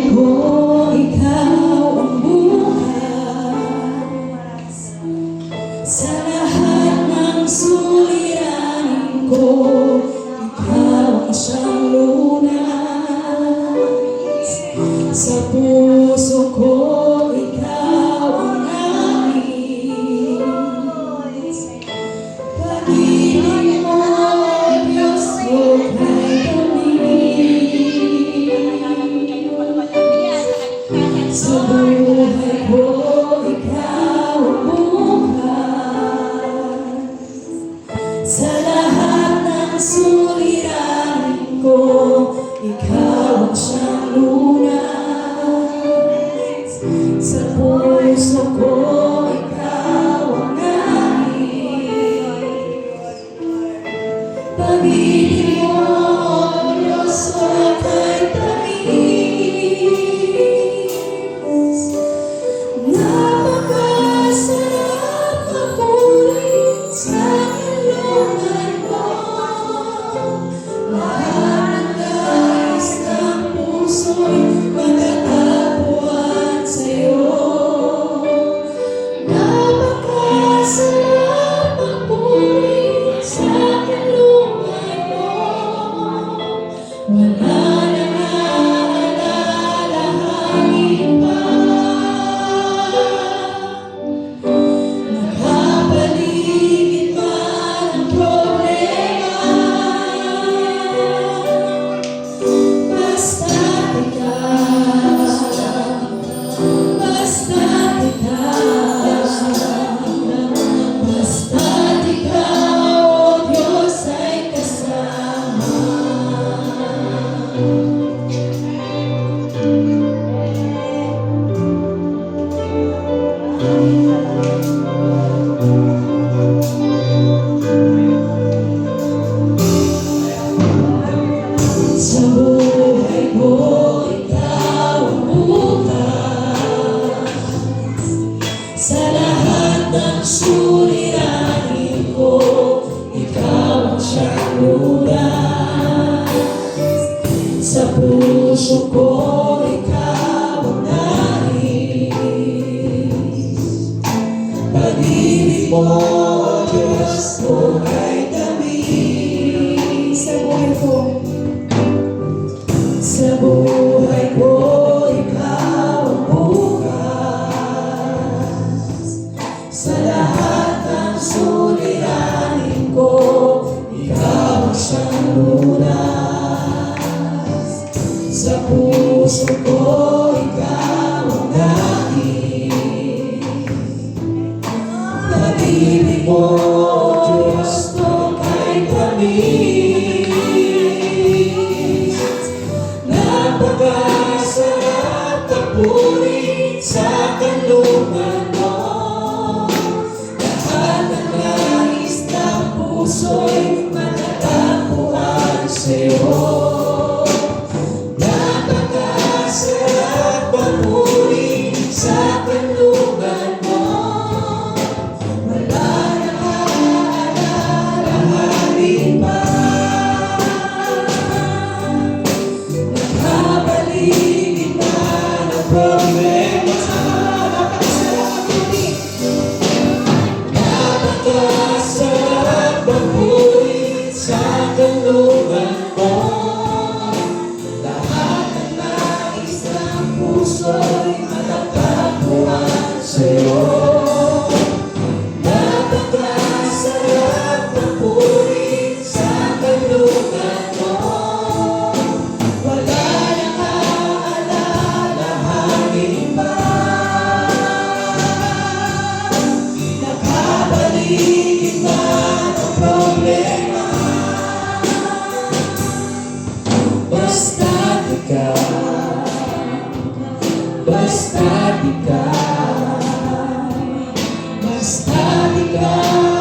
ko, ikaw ang bukas. Sa lahat ng suliranin ko, ikaw ang siyang lunas. Sa puso ko, ikaw ang nais. Pag-ibig mo, Diyos ko, kay sa buhay ko, ikaw ang bukas. Sa lahat ng suliranin ko, ikaw ang siyang lunas. Sa puso ko, ikaw ang nais. Pag-ibig mo, Diyos ko, kay tamis. Napakasarap mapunin sa kalungan mo. Lahat ng nais ng puso'y matatagpuan sa'yo. Napakasarap mapunin sa kalungan mo. Wala nang aalalahanin pa. Nakapaligid man ang problema. Basta't ikaw, basta't ikaw, o Diyos ay kasama. Sa buhay ko, ikaw ang bukas. Sa lahat ng suliranin ko, ikaw ang siyang lunas. Sa puso ko, ikaw ang nais. Pag-ibig mo, Diyos ko, kay tamis. Sa buhay ko, ikaw ang bukas. Sa lahat ng suliranin ko, ikaw ang siyang lunas. Sa puso ko, ikaw ang nais. Pag-ibig mo, Diyos ko, kay tamis. Napakasarap tapunin sa kalungan mo. Lahat ng nais ng puso'y matatagpuan sa'yo. Napakasarap tapunin sa kalungan mo. Wala nang aalalahanin pa. Nakapaligid man ang problema. Napakasarap mapunin sa kalungan mo. Lahat ng nais ng puso'y matatagpuan sa'yo. Napakasarap mapunin sa kalungan mo. Wala nang aalalahanin pa. Nakapaligid man ang problema. Basta't ikaw, basta't ikaw, basta't ikaw.